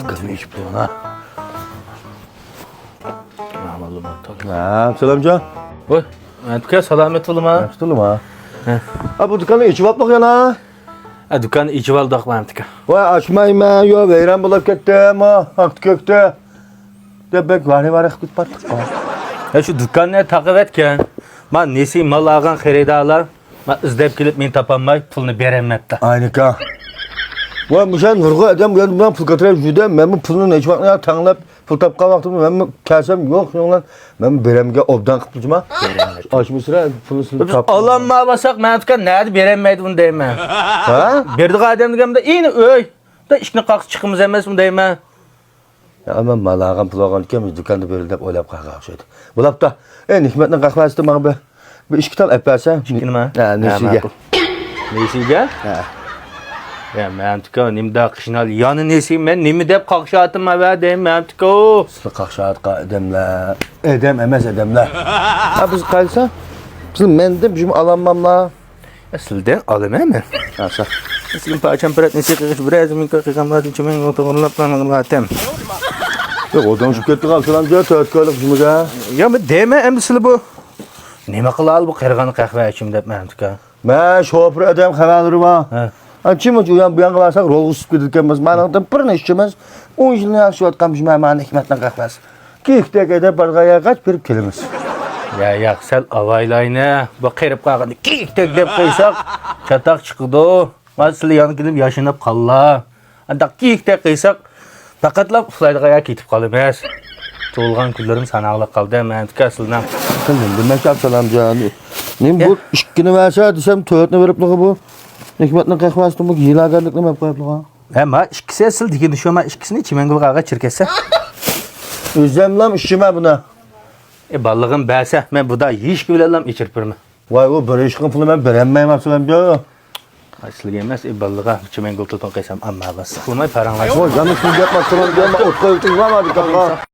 Kızım iç buna. Ha, selamca. Oy, dükkan salamet olma. Yaptım ha. He. Ha bu dükkanı içi bak yana. Dükkan içi valdak var dükkan. Vay açmayayım ben. Yo veyran bulup gittim ha. Hakt kökte. Debek var ekut part. Ya şu dükkan ne takip etken? Ben nesi mal algan xeridalar. Ben izlep gelip men tapanmay pulunu beremepti. Aynı ka. Vay müşen vurgu edem ben pul götürüp jüdem. Ben bu pulunu ne içmakla tanlap pul tapka vaktım ben kasem yok lan. Ben beremge obdan kıplıcıma. Açmışsıra pulunu tap. Alanma basak men dükkan nerede beremeydi bunu deymen. Ha? Berdik adam degemde yine öy. Da işini kalk çıkımız emas mı deymen. Ya ama malağın pul algan iken dükkanda böyle de oylap kalkak şeydi. Bulap da hikmetle kalkmasın bana be. Bir iş kitap epersen. Nima? Ha, nesiga. Nesiga? Ha. Ya men dükkan nimda qışnal yanı nesi men nimi dep kalkşatım va deyim men dükkan. Sizle kalkşaat edemler. Edem emez edemler. Ha biz kalsa. Bizim mendim bizim alanmamla. Aslında alamam mı? Nasıl? Sizin parçam parat nesi kırış biraz min kırıkan var çimen otoğunlap lan latem. Yok oradan şu kötü kalsalamca törtköylük cümle. Ya mı deme emsili bu. Nima qilal bu qirg'ani qahva ichim deb men dükkan. Ben şoför edem xabarlarım ha. Ha. Kim uyan bu yan kılarsak rol usup gidirkenmez. Manatın bir ne işçimiz. 10 yılını yaxşı atkamış məmanın hikmetten kahvesi. Kiktek edep bargaya kaç berip kelimiz. Ya yaqsal avaylayna. Bu qirib qag'anda kik deb qo'ysak, chataq chiqdi. Masli yana kelib yashinab qalla. Anda kik deb qo'ysak, faqatlab uxlaydigan ketib qolamiz. To'lg'an kunlarim sanaqli qoldi men dükkan sizdan. Kızım demek yapsalamca. Ne bu işkini verse desem töğütünü verip bu. Hikmetten kahvesi bu gilagarlıkla mı yapıp Ama ikkisi sil degan düşoma ikkisini chimengul qaga chirkasa. Özlemlam işime buna. Ballig'im basa men buda hech bilalam ichirpirmi. Vay o bir işkin pulu ben beğenmeyim yapsalamca. Asliga emas, ballig'a chimengul tutun qaysam amma bas. Qilmay paranglashib. Oy canım şimdi yapma tamam diyeme ot koyup var mı bir kanka.